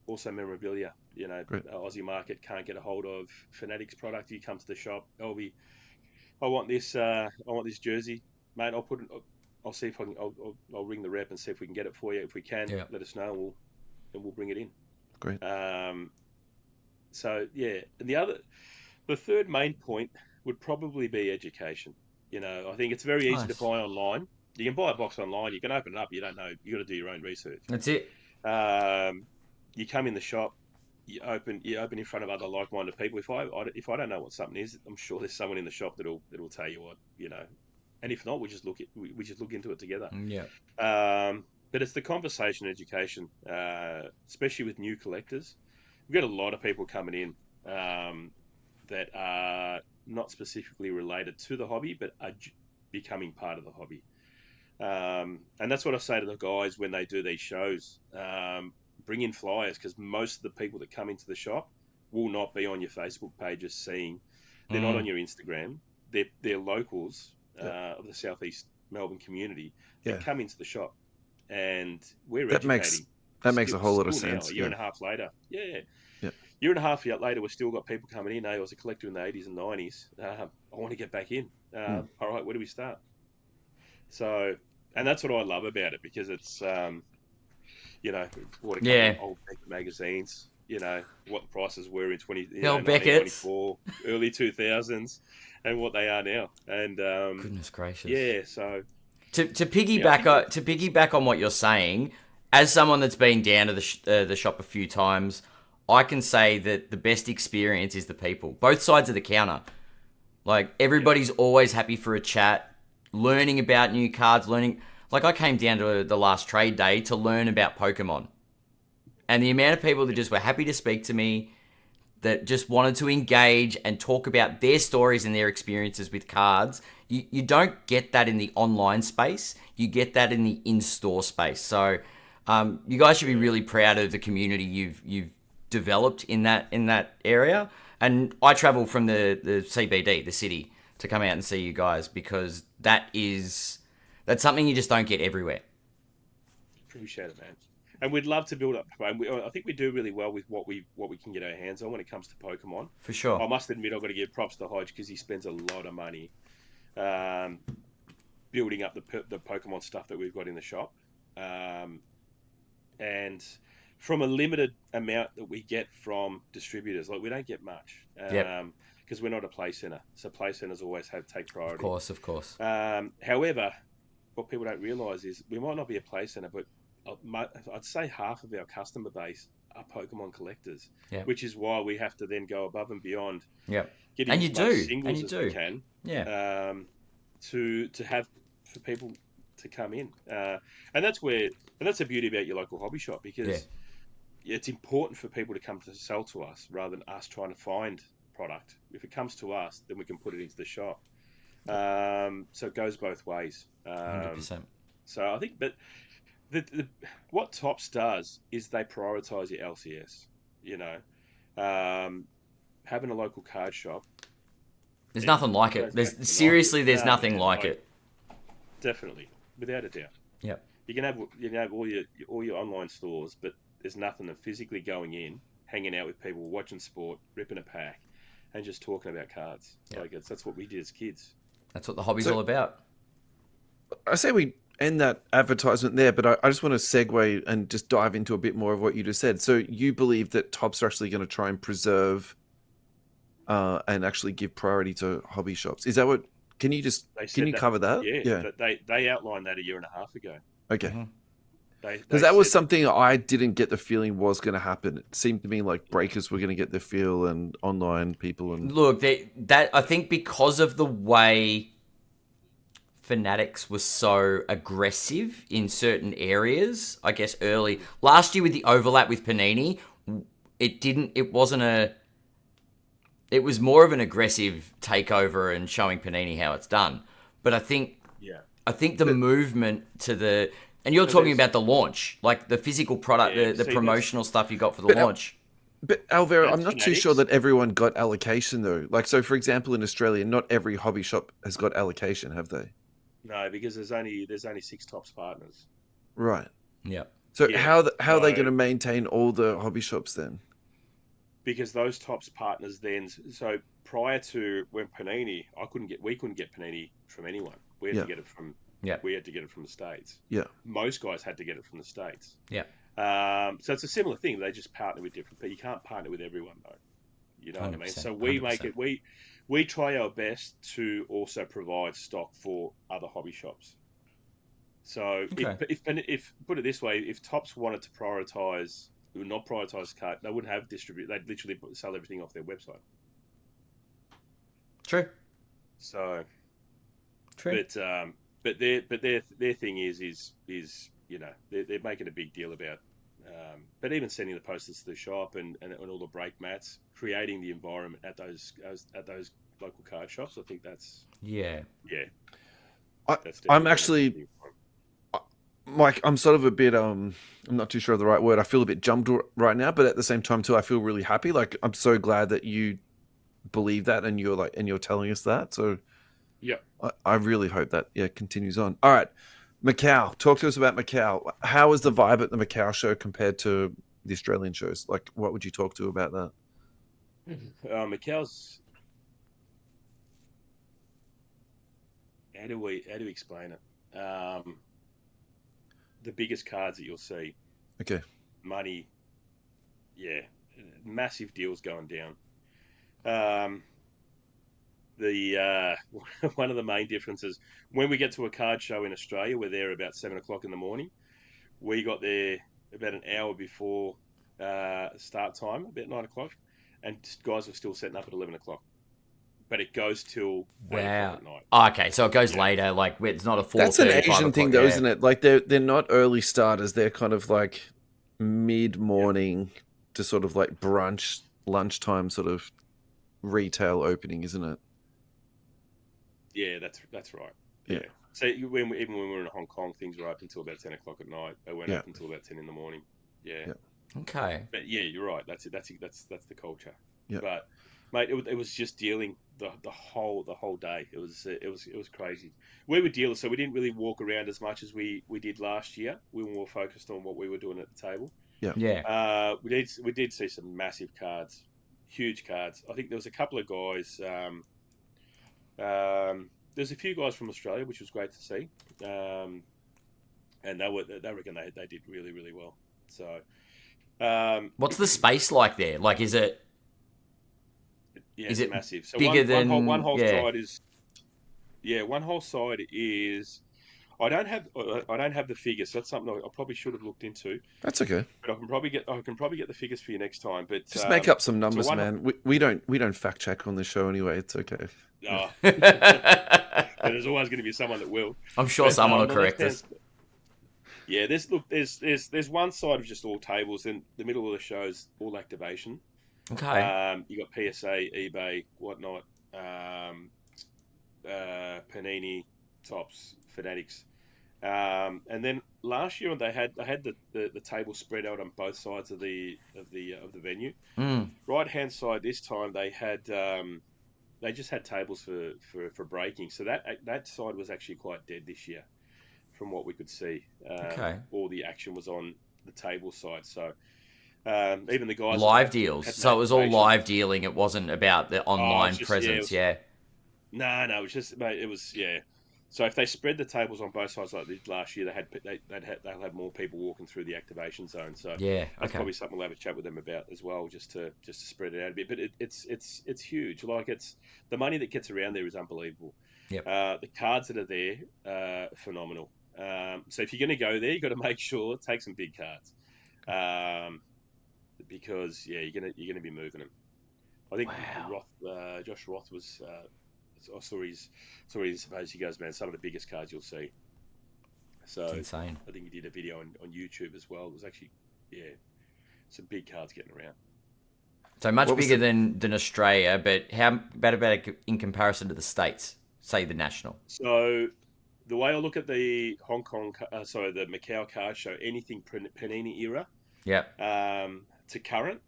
Speaker 2: Also memorabilia. Aussie market can't get a hold of Fanatics product. You come to the shop, Elby, I want this jersey, mate. I'll see if I can. I'll ring the rep and see if we can get it for you. If we can, let us know, and we'll bring it in.
Speaker 3: Great.
Speaker 2: So yeah, and the third main point would probably be education. I think it's very easy to buy online. You can buy a box online. You can open it up. You don't know. You got to do your own research.
Speaker 1: That's it.
Speaker 2: You come in the shop. You open in front of other like-minded people. If I don't know what something is, I'm sure there's someone in the shop that'll tell you what. And if not, we just look into it together.
Speaker 1: Yeah.
Speaker 2: But it's the conversation, education, especially with new collectors. We've got a lot of people coming in that are not specifically related to the hobby, but are becoming part of the hobby. And that's what I say to the guys when they do these shows. Bring in flyers, because most of the people that come into the shop will not be on your Facebook pages seeing. They're not on your Instagram. They're locals of the Southeast Melbourne community that come into the shop, and we're educating.
Speaker 3: That makes a whole lot of sense.
Speaker 2: A year and a half later. Year and a half later, we've still got people coming in. Hey, I was a collector in the 80s and 90s. I want to get back in. All right, where do we start? So, and that's what I love about it, because it's, old magazines, what the prices were in 1994, early 2000s, and what they are now. And
Speaker 1: goodness gracious.
Speaker 2: Yeah, so
Speaker 1: to piggyback on what you're saying, as someone that's been down to the shop a few times, I can say that the best experience is the people. Both sides of the counter. Like, everybody's always happy for a chat, learning about new cards, Like, I came down to the last trade day to learn about Pokemon. And the amount of people that just were happy to speak to me, that just wanted to engage and talk about their stories and their experiences with cards. You don't get that in the online space. You get that in the in-store space. So you guys should be really proud of the community you've developed in that area. And I travel from the CBD, the city, to come out and see you guys, because that's something you just don't get everywhere.
Speaker 2: Appreciate it, man. And we'd love to build up. I think we do really well with what we can get our hands on when it comes to Pokemon.
Speaker 1: For sure.
Speaker 2: I must admit, I've got to give props to Hodge because he spends a lot of money building up the Pokemon stuff that we've got in the shop. And from a limited amount that we get from distributors, like we don't get much because we're not a play center. So play centers always take priority.
Speaker 1: Of course.
Speaker 2: However, what people don't realise is we might not be a play center, but I'd say half of our customer base are Pokemon collectors, which is why we have to then go above and beyond. Getting as much singles as we can. To have for people to come in, and that's the beauty about your local hobby shop, because it's important for people to come to sell to us rather than us trying to find product. If it comes to us, then we can put it into the shop. So it goes both ways.
Speaker 1: 100%.
Speaker 2: So I think, but what Topps does is they prioritize your LCS. You know, having a local card shop.
Speaker 1: There's nothing like it. There's nothing like it.
Speaker 2: Definitely, without a doubt.
Speaker 1: Yep.
Speaker 2: You can have all your online stores, but there's nothing than physically going in, hanging out with people, watching sport, ripping a pack, and just talking about cards. Like that's what we did as kids.
Speaker 1: That's what the hobby's all about.
Speaker 3: I say we end that advertisement there, but I just want to segue and just dive into a bit more of what you just said. So you believe that Topps are actually going to try and preserve and actually give priority to hobby shops. Is that what? Can you cover that?
Speaker 2: Yeah. They outlined that a year and a half ago.
Speaker 3: Okay.
Speaker 1: Mm-hmm.
Speaker 3: Because that was something I didn't get the feeling was going to happen. It seemed to me like breakers were going to get the feel, and online people. And
Speaker 1: look, that I think because of the way Fanatics was so aggressive in certain areas, I guess early last year with the overlap with Panini, it was more of an aggressive takeover and showing Panini how it's done. But I think the movement to the, and you're talking about the launch, like the physical product, the promotional stuff you got for the launch.
Speaker 3: But Alvaro, I'm not too sure that everyone got allocation though. Like, so for example, in Australia, not every hobby shop has got allocation, have they?
Speaker 2: No, because there's only 6 Topps partners.
Speaker 3: Right.
Speaker 1: Yeah.
Speaker 3: So how are they going to maintain all the hobby shops then?
Speaker 2: Because those Topps partners then, so prior to when Panini, we couldn't get Panini from anyone. We had to get it from the States.
Speaker 3: Yeah.
Speaker 2: Most guys had to get it from the States.
Speaker 1: Yeah.
Speaker 2: So it's a similar thing. They just partner with different people. You can't partner with everyone though. You know what I mean? So we 100%. Make it, we try our best to also provide stock for other hobby shops. So if put it this way, if Topps wanted to not prioritize card, they wouldn't have distribute. They'd literally sell everything off their website.
Speaker 1: True.
Speaker 2: So,
Speaker 1: true.
Speaker 2: But their thing is you know they're making a big deal about. But even sending the posters to the shop and all the break mats, creating the environment at those local card shops, I think that's
Speaker 3: I'm actually. Mike, I'm sort of a bit, I'm not too sure of the right word. I feel a bit jumped right now, but at the same time too, I feel really happy. Like, I'm so glad that you believe that and you're telling us that. So
Speaker 2: yeah,
Speaker 3: I really hope that, continues on. All right. Macau, talk to us about Macau. How is the vibe at the Macau show compared to the Australian shows? Like, what would you talk to about that?
Speaker 2: Macau's, how do we explain it? The biggest cards that you'll see.
Speaker 3: Okay.
Speaker 2: Money. Yeah. Massive deals going down. One of the main differences, when we get to a card show in Australia, we're there about 7 o'clock in the morning. We got there about an hour before start time, about 9 o'clock, and guys were still setting up at 11 o'clock. but it goes till 8
Speaker 1: Wow.
Speaker 2: o'clock at night.
Speaker 1: Oh, okay, so it goes later. Like it's not a 4:30.
Speaker 3: That's an
Speaker 1: 5
Speaker 3: Asian
Speaker 1: o'clock,
Speaker 3: thing, though,
Speaker 1: yeah.
Speaker 3: isn't it? Like they're not early starters. They're kind of like mid-morning to sort of like brunch, lunchtime sort of retail opening, isn't it?
Speaker 2: Yeah, that's right.
Speaker 3: Yeah.
Speaker 2: So even when we were in Hong Kong, things were open until about 10 o'clock at night. They weren't
Speaker 3: Yeah.
Speaker 2: open until about 10 in the morning. Yeah.
Speaker 1: Okay.
Speaker 2: But yeah, you're right. That's it. That's the culture.
Speaker 3: Yeah.
Speaker 2: But mate, it was just dealing the whole day. It was crazy. We were dealers, so we didn't really walk around as much as we did last year. We were more focused on what we were doing at the table.
Speaker 1: Yeah.
Speaker 2: We did see some massive cards, huge cards. I think there was a couple of guys. There's a few guys from Australia, which was great to see. And they reckon they did really, really well. So.
Speaker 1: What's the space like there? Like, is it?
Speaker 2: Yeah,
Speaker 1: is
Speaker 2: it's
Speaker 1: it
Speaker 2: massive. So
Speaker 1: bigger than
Speaker 2: one whole
Speaker 1: yeah.
Speaker 2: side is. Yeah, one whole side is. I don't have the figures. So that's something I probably should have looked into.
Speaker 3: That's okay.
Speaker 2: But I can probably get the figures for you next time. But
Speaker 3: Just make up some numbers, man. We don't fact check on this show anyway. It's okay.
Speaker 2: Oh. There's always going to be someone that will.
Speaker 1: I'm sure someone will correct us.
Speaker 2: Yeah, there's one side of just all tables, and the middle of the show is all activation.
Speaker 1: Okay.
Speaker 2: You got PSA, eBay, whatnot, Panini, Tops, Fanatics, and then last year they had the table spread out on both sides of the venue. Right hand side this time they had they just had tables for breaking, so that side was actually quite dead this year. From what we could see, all the action was on the table side. So even the guys
Speaker 1: live deals. So it was all live dealing. It wasn't about the online presence. Yeah.
Speaker 2: No, it was just, mate. It was So if they spread the tables on both sides like they did last year, they'll have more people walking through the activation zone. So that's probably something we'll have a chat with them about as well, just to spread it out a bit. But it's huge. Like the money that gets around there is unbelievable.
Speaker 1: Yep.
Speaker 2: The cards that are there are phenomenal. So if you're going to go there, you've got to make sure take some big cards, because you're gonna be moving them. I think Josh Roth was. I saw his. I suppose he goes, man, some of the biggest cards you'll see. So
Speaker 1: it's insane.
Speaker 2: I think he did a video on YouTube as well. It was actually some big cards getting around.
Speaker 1: So much bigger than Australia, but how about in comparison to the States? Say the National.
Speaker 2: So. The way I look at the the Macau card show, anything Panini era, to current,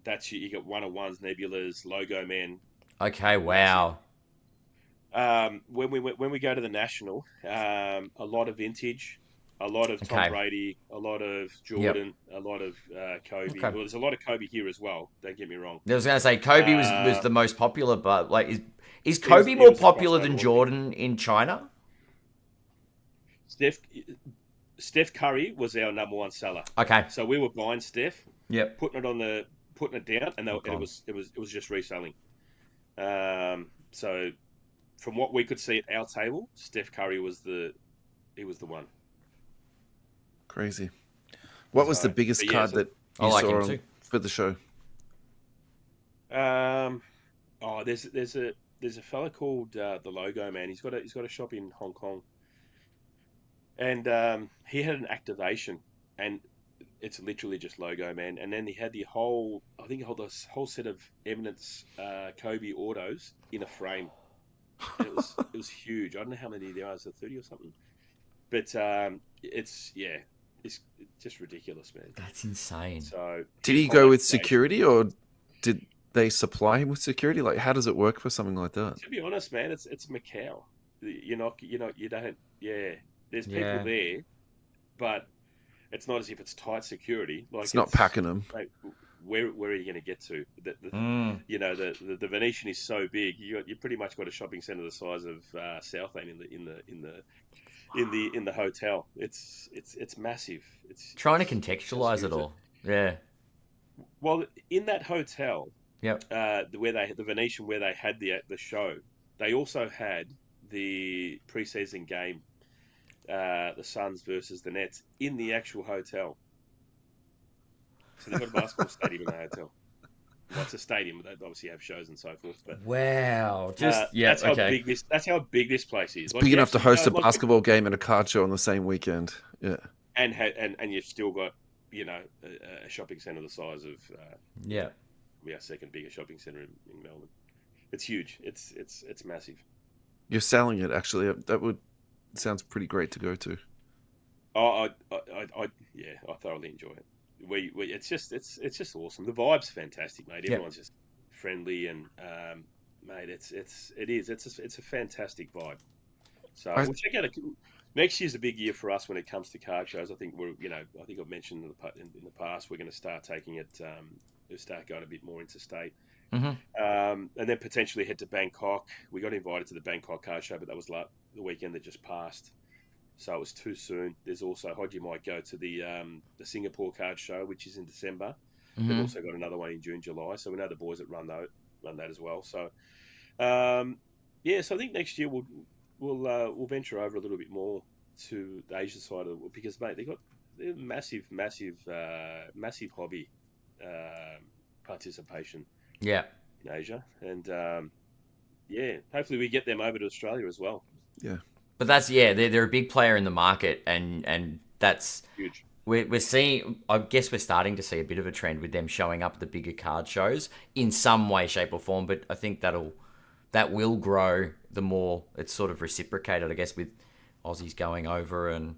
Speaker 2: that's you got 1-of-1s, Nebulas, Logo Man.
Speaker 1: Okay, wow.
Speaker 2: When we go to the National, a lot of vintage, a lot of Tom Brady, a lot of Jordan, a lot of Kobe.
Speaker 1: Okay.
Speaker 2: Well, there's a lot of Kobe here as well. Don't get me wrong.
Speaker 1: I was going to say Kobe was the most popular, but like, is Kobe more popular than Jordan in China?
Speaker 2: Steph Curry was our number one seller.
Speaker 1: Okay.
Speaker 2: So we were buying Steph, putting it down, and it was just reselling. So from what we could see at our table, Steph Curry was the one.
Speaker 3: Crazy. What was the biggest card that you saw for the show?
Speaker 2: There's a fella called the Logo Man. He's got a shop in Hong Kong. And he had an activation, and it's literally just Logo Man. And then he had the whole set of Eminence Kobe autos in a frame. And it was huge. I don't know how many there are, 30 or something. But it's just ridiculous, man.
Speaker 1: That's insane.
Speaker 2: So
Speaker 3: did he go with security, or did they supply him with security? Like, how does it work for something like that?
Speaker 2: To be honest, man, it's Macau. You don't. There's people there, but it's not as if it's tight security. Like
Speaker 3: it's not packing them.
Speaker 2: Mate, where are you going to get to? The Venetian is so big. You pretty much got a shopping centre the size of Southland in the hotel. It's massive. It's
Speaker 1: trying to contextualize it all. Yeah.
Speaker 2: Well, in that hotel,
Speaker 1: the
Speaker 2: Venetian where they had the show, they also had the preseason game. The Suns versus the Nets in the actual hotel. So they've got a basketball stadium in the hotel. What's a stadium? They obviously have shows and so forth. But
Speaker 1: Wow. Just yeah.
Speaker 2: that's how
Speaker 1: Okay.
Speaker 2: big this place is.
Speaker 3: It's
Speaker 2: Like
Speaker 3: big
Speaker 2: you
Speaker 3: enough to
Speaker 2: absolutely
Speaker 3: host
Speaker 2: go
Speaker 3: a
Speaker 2: like,
Speaker 3: basketball game and a card show on the same weekend. Yeah.
Speaker 2: and you've still got a shopping centre the size of
Speaker 1: Yeah.
Speaker 2: our second biggest shopping centre in Melbourne. It's huge. It's massive.
Speaker 3: You're selling it, actually. That would sounds pretty great to go to.
Speaker 2: I thoroughly enjoy it. It's just awesome. The vibe's fantastic, mate.
Speaker 1: Yeah.
Speaker 2: Everyone's just friendly and mate, it's a fantastic vibe. So
Speaker 3: I,
Speaker 2: we'll check out. Next year's a big year for us when it comes to card shows. I think I think I've mentioned in the past we're going to start taking it. We'll start going a bit more interstate. And then potentially head to Bangkok. We got invited to the Bangkok card show, but that was like the weekend that just passed, so it was too soon. There's also Hodgie might go to the Singapore card show, which is in December. They've also got another one in June, July. So we know the boys that run that as well. So so I think next year we'll venture over a little bit more to the Asia side of it, because mate, they're massive hobby participation.
Speaker 1: Yeah.
Speaker 2: In Asia, and hopefully we get them over to Australia as well.
Speaker 3: Yeah,
Speaker 1: but they're a big player in the market, and that's
Speaker 2: huge.
Speaker 1: We're seeing. I guess we're starting to see a bit of a trend with them showing up at the bigger card shows in some way, shape, or form. But I think that will grow the more it's sort of reciprocated. I guess with Aussies going over and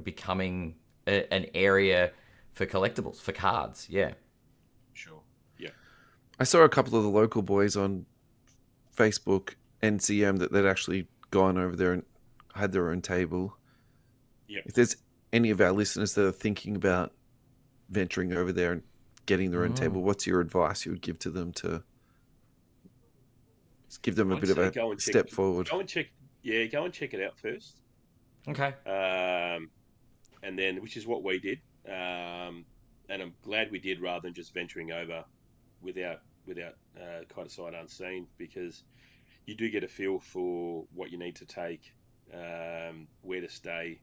Speaker 1: becoming an area for collectibles, for cards. Yeah.
Speaker 2: Sure. Yeah.
Speaker 3: I saw a couple of the local boys on Facebook, NCM, that they'd actually gone over there and had their own table.
Speaker 2: Yeah.
Speaker 3: If there's any of our listeners that are thinking about venturing over there and getting their own table, what's your advice you would give to them to give them a bit of a step forward?
Speaker 2: Go and check it out first.
Speaker 1: Okay.
Speaker 2: And then, which is what we did. And I'm glad we did, rather than just venturing over without kind of sight unseen, because you do get a feel for what you need to take, where to stay.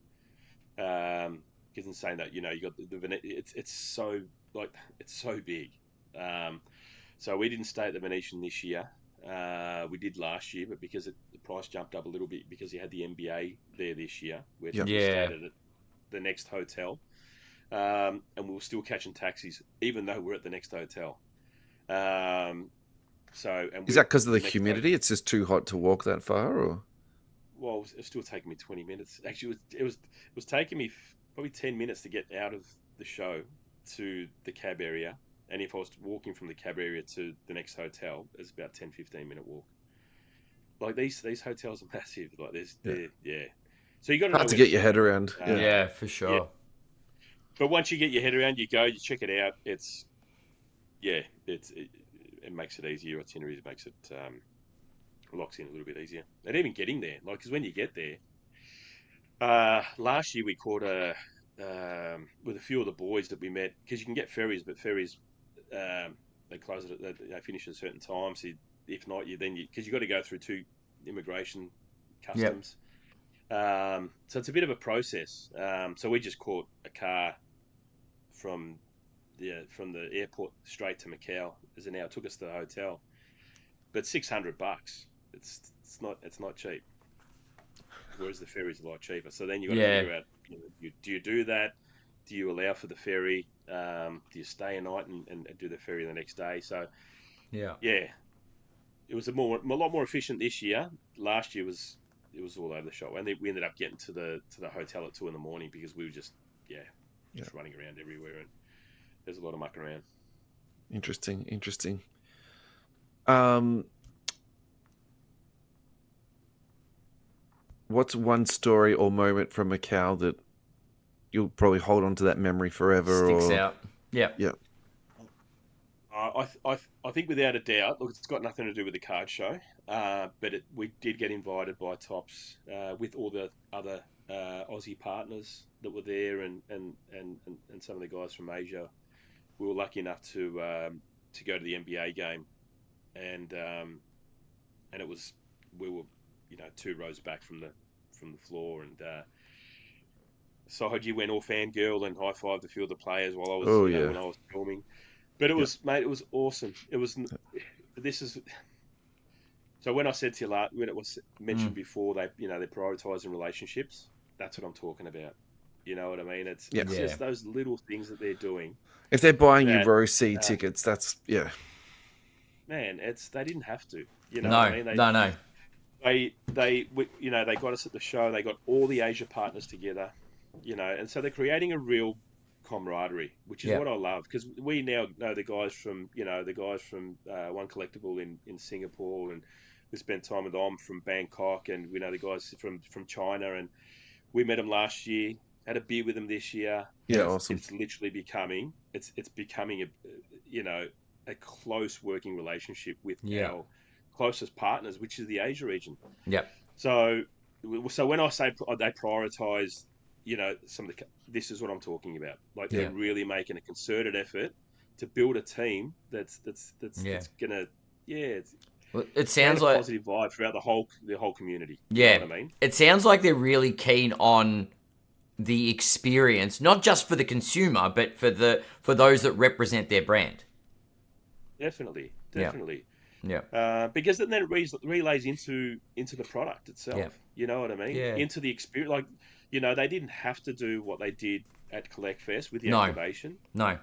Speaker 2: Because in saying that, you got it's so big. So we didn't stay at the Venetian this year. We did last year, but because the price jumped up a little bit because you had the NBA there this year, we stayed at the next hotel. And we were still catching taxis, even though we're at the next hotel. Is
Speaker 3: that because of the humidity? It's just too hot to walk that far, or?
Speaker 2: Well, it was still taking me 20 minutes. Actually, it was taking me probably 10 minutes to get out of the show to the cab area. And if I was walking from the cab area to the next hotel, it's about 10-15 minute walk. Like these hotels are massive. Like So you got to know
Speaker 3: hard to get your head around.
Speaker 1: Yeah, for sure.
Speaker 2: Yeah. But once you get your head around, you check it out. It makes it easier. Itineraries makes it locks in a little bit easier. And even getting there, like, because when you get there, last year we caught with a few of the boys that we met, because you can get ferries, but ferries they close it. They finish at a certain time. So if not, because you got to go through 2 immigration customs. Yep. So it's a bit of a process. So we just caught a car from the airport straight to Macau as an hour. It took us to the hotel, but $600. It's not cheap. Whereas the ferry's a lot cheaper. So then you got to figure out, do you do that? Do you allow for the ferry? Do you stay a night and do the ferry the next day? So it was a lot more efficient this year. Last year it was all over the shop, and we ended up getting to the hotel at 2 a.m. because we were just running around everywhere, and there's a lot of muck around.
Speaker 3: Interesting. What's one story or moment from Macau that you'll probably hold on to that memory forever?
Speaker 1: Sticks out. Yeah.
Speaker 2: I think without a doubt, look, it's got nothing to do with the card show, but we did get invited by Tops with all the other Aussie partners that were there, and some of the guys from Asia. We were lucky enough to go to the NBA game, and it was, we were 2 rows back from the floor, and Sohaji went all fangirl and high-fived a few of the players while I was when I was filming. But it was, mate, it was awesome. It was. This is. So when I said to you when it was mentioned before, they're prioritising relationships. That's what I'm talking about. You know what I mean? It's just those little things that they're doing.
Speaker 3: If they're buying you row C tickets, that's
Speaker 2: man. They didn't have to. You know
Speaker 1: No,
Speaker 2: what I mean?
Speaker 1: no.
Speaker 2: They got us at the show. They got all the Asia partners together. And so they're creating a real camaraderie, which is what I love, because we now know the guys from One Collectible in Singapore, and we spent time with them from Bangkok, and we know the guys from China, and we met them last year, had a beer with them this year.
Speaker 3: Awesome.
Speaker 2: It's literally becoming a close working relationship with our closest partners, which is the Asia region. So when I say they prioritize, this is what I'm talking about. Like they're really making a concerted effort to build a team that's gonna
Speaker 1: Well, it sounds like
Speaker 2: a positive vibe throughout the whole community.
Speaker 1: Yeah,
Speaker 2: You know what I mean?
Speaker 1: It sounds like they're really keen on the experience, not just for the consumer, but for those that represent their brand.
Speaker 2: Definitely.
Speaker 1: Yeah.
Speaker 2: Because then it relays into the product itself.
Speaker 1: Yeah.
Speaker 2: You know what I mean?
Speaker 1: Yeah.
Speaker 2: Into the experience. Like, they didn't have to do what they did at Collect Fest with the activation.
Speaker 1: No.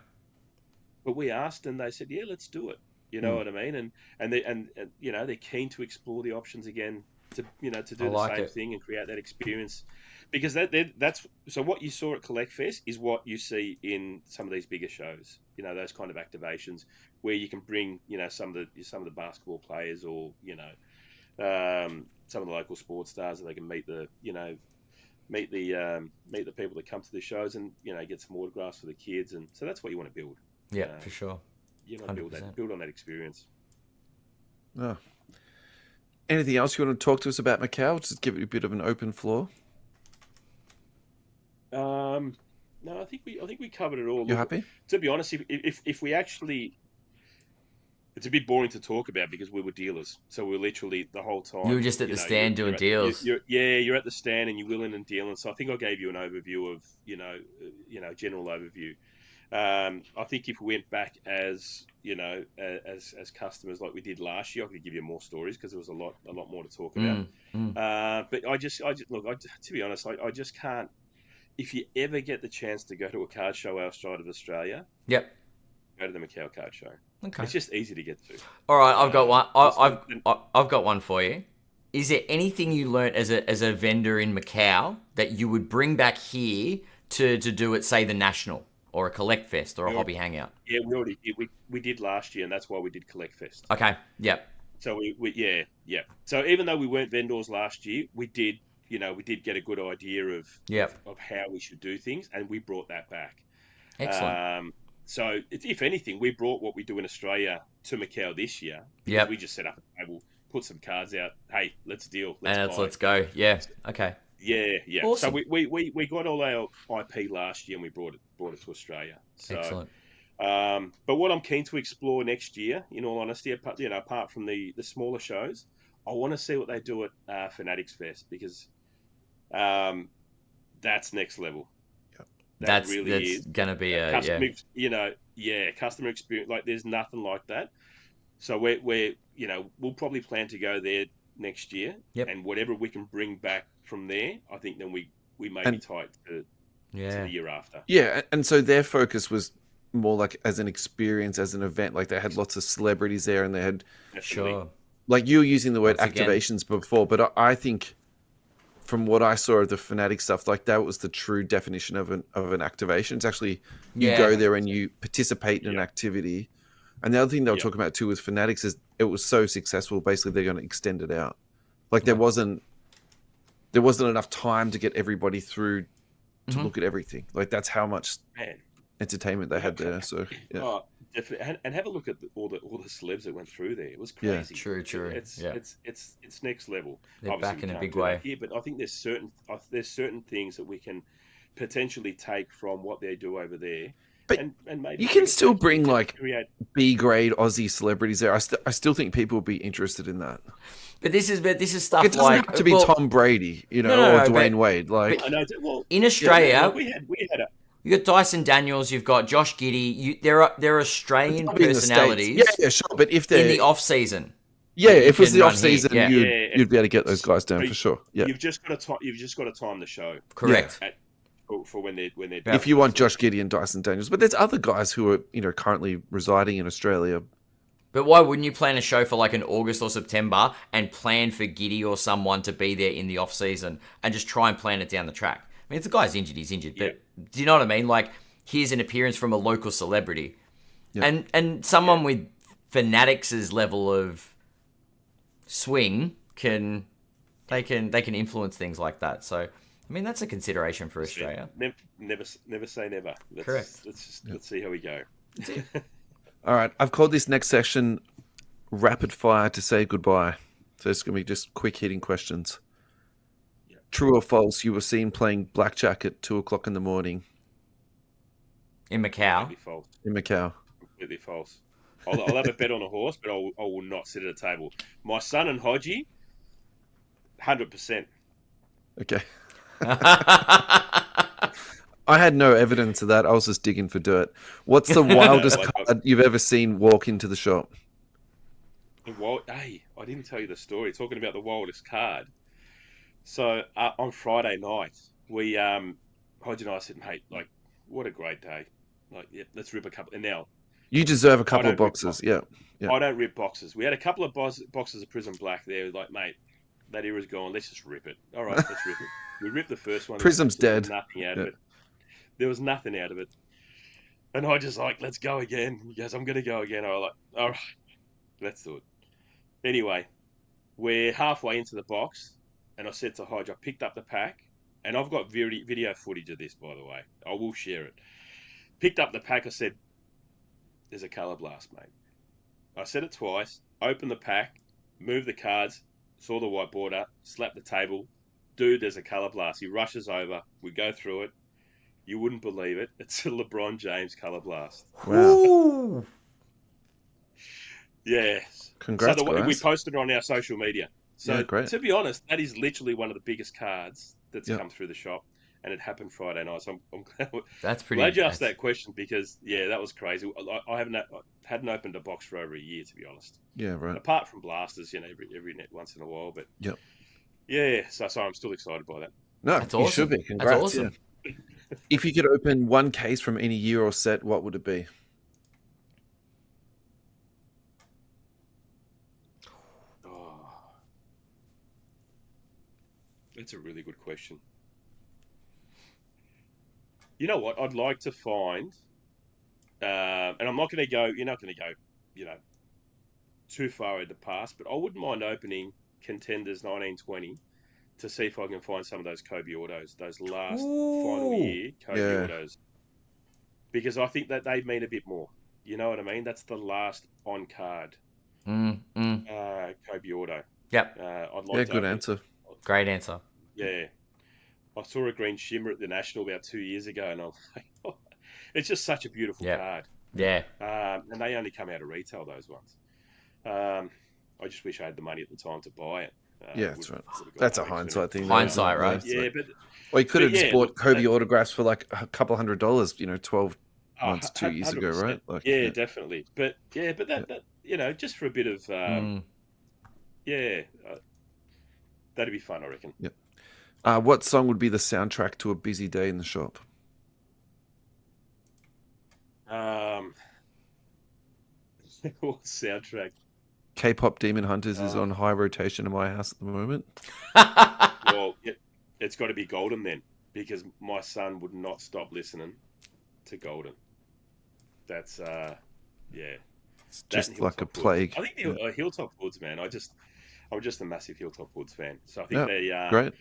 Speaker 2: But we asked, and they said, "Yeah, let's do it." You know what I mean? And they're keen to explore the options again to do the same thing and create that experience. Because that's so what you saw at Collect Fest is what you see in some of these bigger shows. Those kind of activations where you can bring some of the basketball players, or some of the local sports stars, and they can meet the people that come to the shows, and get some autographs for the kids, and so that's what you want to build.
Speaker 1: Yeah, for sure.
Speaker 2: You want to build on that experience.
Speaker 3: Oh. Anything else you want to talk to us about Macau? Just give it a bit of an open floor.
Speaker 2: No, I think we covered it all.
Speaker 3: You happy?
Speaker 2: To be honest, if we actually, it's a bit boring to talk about because we were dealers, so we were literally the whole time.
Speaker 1: You were just at the stand doing deals.
Speaker 2: You're at the stand and you're willing and dealing. So I think I gave you an overview of general overview. I think if we went back as customers like we did last year, I could give you more stories because there was a lot more to talk about. But I just look, to be honest, I just can't. If you ever get the chance to go to a card show outside of Australia,
Speaker 1: go
Speaker 2: to the Macau Card Show.
Speaker 1: Okay,
Speaker 2: it's just easy to get to.
Speaker 1: All right, I've got one. I've got one for you. Is there anything you learnt as a vendor in Macau that you would bring back here to do at, say, the National or a Collect Fest or a hobby hangout?
Speaker 2: Yeah, we already did. We did last year, and that's why we did Collect Fest.
Speaker 1: Okay. Yep.
Speaker 2: So we. So even though we weren't vendors last year, we did get a good idea of how we should do things, and we brought that back.
Speaker 1: Excellent.
Speaker 2: So if anything, we brought what we do in Australia to Macau this year.
Speaker 1: Yeah.
Speaker 2: We just set up a table, put some cards out. Hey, let's deal.
Speaker 1: Let's go. Yeah. Okay.
Speaker 2: Yeah.
Speaker 1: Awesome.
Speaker 2: So we got all our IP last year, and we brought it to Australia. So,
Speaker 1: excellent.
Speaker 2: But what I'm keen to explore next year, in all honesty, apart from the smaller shows, I want to see what they do at Fanatics Fest, because that's next level.
Speaker 1: That's gonna be a
Speaker 2: customer experience. Like, there's nothing like that. So we'll probably plan to go there next year, and whatever we can bring back from there, I think then we may be tight to the year after.
Speaker 3: Yeah, and so their focus was more like as an experience, as an event. Like, they had lots of celebrities there, and they had like, you were using the word activations before, but I think from what I saw of the Fanatic stuff, like, that was the true definition of an activation. It's actually you go there and you participate in an activity. And the other thing they were talking about too with Fanatics is it was so successful. Basically, they're going to extend it out. Like, there wasn't enough time to get everybody through to look at everything. Like, that's how much entertainment they had there. So
Speaker 2: definitely, and have a look at all the celebs that went through there. It was crazy.
Speaker 1: True.
Speaker 2: It's next level.
Speaker 1: They're
Speaker 2: obviously
Speaker 1: back in a big way
Speaker 2: here, but I think there's certain things that we can potentially take from what they do over there.
Speaker 3: But
Speaker 2: and maybe
Speaker 3: you can still bring like B grade Aussie celebrities there. I still think people would be interested in that.
Speaker 1: But this is stuff.
Speaker 3: It doesn't have to be Tom Brady, or Dwayne Wade. Like,
Speaker 1: in Australia,
Speaker 2: we had
Speaker 1: You got Dyson Daniels, you've got Josh Giddey. There are Australian
Speaker 3: Probably in the
Speaker 1: personalities.
Speaker 3: States. Yeah, sure. But if they're
Speaker 1: in the off season,
Speaker 3: yeah,
Speaker 1: that you
Speaker 3: if it was
Speaker 1: can
Speaker 3: the
Speaker 1: run
Speaker 3: off
Speaker 1: here.
Speaker 3: season,
Speaker 1: Yeah.
Speaker 3: you'd be able to get those guys down
Speaker 2: But
Speaker 3: for sure. Yeah,
Speaker 2: You've just got to time the show
Speaker 1: Correct.
Speaker 2: for when they're
Speaker 3: if you want Josh Giddey and Dyson Daniels, but there's other guys who are currently residing in Australia.
Speaker 1: But why wouldn't you plan a show for like an August or September and plan for Giddy or someone to be there in the off season and just try and plan it down the track? I mean, if the guy's injured, he's injured. But do you know what I mean? Like, here's an appearance from a local celebrity, and someone with Fanatics' level of swing can influence things like that. So, I mean, that's a consideration for Australia.
Speaker 2: Never say never.
Speaker 1: Correct.
Speaker 2: Let's see how we go.
Speaker 3: All right, I've called this next session rapid fire to say goodbye. So it's going to be just quick hitting questions.
Speaker 2: Yeah.
Speaker 3: True or false, you were seen playing blackjack at 2:00 in the morning
Speaker 1: In Macau.
Speaker 2: Completely false.
Speaker 3: in Macau?
Speaker 2: Completely false. I'll have a bet on a horse, but I will not sit at a table. My son and Hodgie, 100%.
Speaker 3: Okay. I had no evidence of that. I was just digging for dirt. What's the wildest card you've ever seen walk into the shop?
Speaker 2: Hey, I didn't tell you the story. Talking about the wildest card. So on Friday night, we Hodge and I said, mate, like, what a great day. Like, yeah, let's rip a couple. And now
Speaker 3: You deserve a couple of boxes. Yeah.
Speaker 2: I don't rip boxes. We had a couple of boxes of Prism Black there. Like, mate, that era's gone. Let's just rip it. All right, let's rip it. We ripped the first one.
Speaker 3: Prism's dead.
Speaker 2: Nothing out of it. There was nothing out of it. And I just like, let's go again. He goes, I'm going to go again. I was like, all right, let's do it. Anyway, we're halfway into the box, and I said to Hodge, I picked up the pack, and I've got video footage of this, by the way. I will share it. Picked up the pack, I said, there's a colour blast, mate. I said it twice, opened the pack, moved the cards, saw the white border, slapped the table. Dude, there's a colour blast. He rushes over. We go through it. You wouldn't believe it. It's a LeBron James colour blast.
Speaker 3: Wow.
Speaker 2: Yeah.
Speaker 3: Congrats, guys.
Speaker 2: We posted it on our social media. So,
Speaker 3: great.
Speaker 2: to be honest, that is literally one of the biggest cards that's come through the shop, and it happened Friday night. So I'm glad you asked that question because, that was crazy. I hadn't opened a box for over a year, to be honest.
Speaker 3: Yeah, right.
Speaker 2: And apart from blasters, every net once in a while, but so I'm still excited by that.
Speaker 3: No,
Speaker 1: That's awesome.
Speaker 3: You should be. Congrats.
Speaker 1: That's awesome.
Speaker 3: Yeah. If you could open one case from any year or set, what would it be?
Speaker 2: That's a really good question. You know what? I'd like to find, and I'm not going to go, you're not going to go, too far in the past, but I wouldn't mind opening Contenders 1920 to see if I can find some of those Kobe autos, those last final year Kobe autos. Because I think that they mean a bit more. You know what I mean? That's the last on card Kobe auto.
Speaker 1: Yep.
Speaker 2: I'd like to
Speaker 3: good answer.
Speaker 1: Great answer.
Speaker 2: Yeah. I saw a green shimmer at the National about 2 years ago, and I was like, it's just such a beautiful card.
Speaker 1: Yeah.
Speaker 2: And they only come out of retail, those ones. I just wish I had the money at the time to buy it.
Speaker 3: That's right. That's a hindsight thing.
Speaker 1: Hindsight, right?
Speaker 2: Yeah,
Speaker 3: well, you could have just bought Kobe autographs for like a couple $100, 12 months, 2 years ago, right? Like,
Speaker 2: definitely. But that just for a bit of, that'd be fun, I reckon.
Speaker 3: Yeah. What song would be the soundtrack to a busy day in the shop?
Speaker 2: What soundtrack?
Speaker 3: K-pop Demon Hunters is on high rotation in my house at the moment.
Speaker 2: Well, it's got to be Golden then, because my son would not stop listening to Golden. That's
Speaker 3: It's just like a plague.
Speaker 2: I think the Hilltop Hoods, man. I'm just a massive Hilltop Hoods fan. So I think
Speaker 3: great.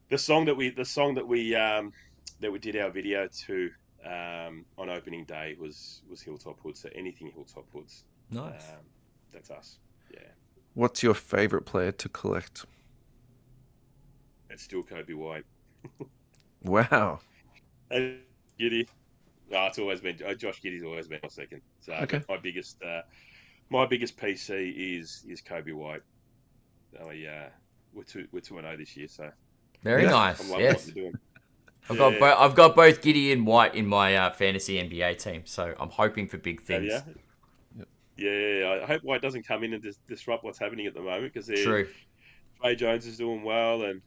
Speaker 2: The song that we did our video to on opening day was Hilltop Hoods. So anything Hilltop Hoods.
Speaker 1: Nice.
Speaker 2: That's us. Yeah.
Speaker 3: What's your favorite player to collect?
Speaker 2: It's still Kobe White.
Speaker 3: Wow.
Speaker 2: And Giddy. No, it's always been Josh Giddy's always been my second. So my biggest PC is Kobe White. We're 2-0 this year, so
Speaker 1: very nice.
Speaker 2: I'm loving what you're doing.
Speaker 1: I've got both Giddy and White in my fantasy NBA team, so I'm hoping for big things.
Speaker 2: Yeah. Yeah, I hope White doesn't come in and disrupt what's happening at the moment because
Speaker 1: True.
Speaker 2: Trey Jones is doing well, and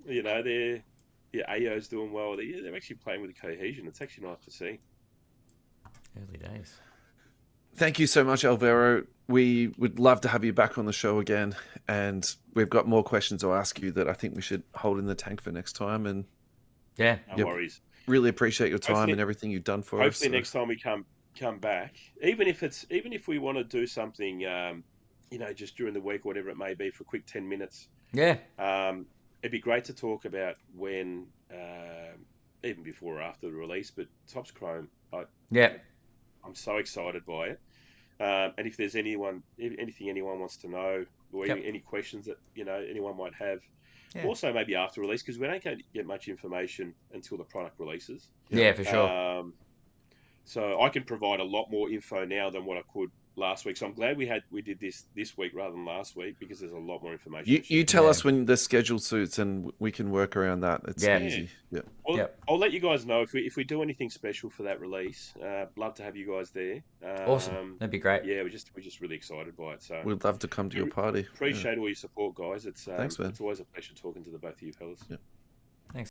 Speaker 2: Ayo's doing well. They're actually playing with cohesion. It's actually nice to see.
Speaker 1: Early days.
Speaker 3: Thank you so much, Alvaro. We would love to have you back on the show again, and we've got more questions to ask you that I think we should hold in the tank for next time. And
Speaker 1: yeah,
Speaker 2: no worries.
Speaker 3: Really appreciate your time and everything you've done for us.
Speaker 2: Hopefully, next time we come back, even if we want to do something, just during the week or whatever it may be, for a quick 10 minutes.
Speaker 1: Yeah.
Speaker 2: It'd be great to talk about when, even before or after the release, but Topps Chrome. I'm so excited by it. And if there's anything anyone wants to know, or any questions that anyone might have, also maybe after release, because we don't get much information until the product releases.
Speaker 1: Yeah, for sure.
Speaker 2: So I can provide a lot more info now than what I could last week. So I'm glad we did this week rather than last week, because there's a lot more information.
Speaker 3: You tell us when the schedule suits, and we can work around that. It's easy. Yeah.
Speaker 2: Well, I'll let you guys know if we do anything special for that release. Love to have you guys there.
Speaker 1: Awesome. That'd be great.
Speaker 2: Yeah, we're just really excited by it. So
Speaker 3: we'd love to come to your party.
Speaker 2: Appreciate all your support, guys.
Speaker 3: Thanks, man.
Speaker 2: It's always a pleasure talking to the both of you fellas.
Speaker 3: Yeah.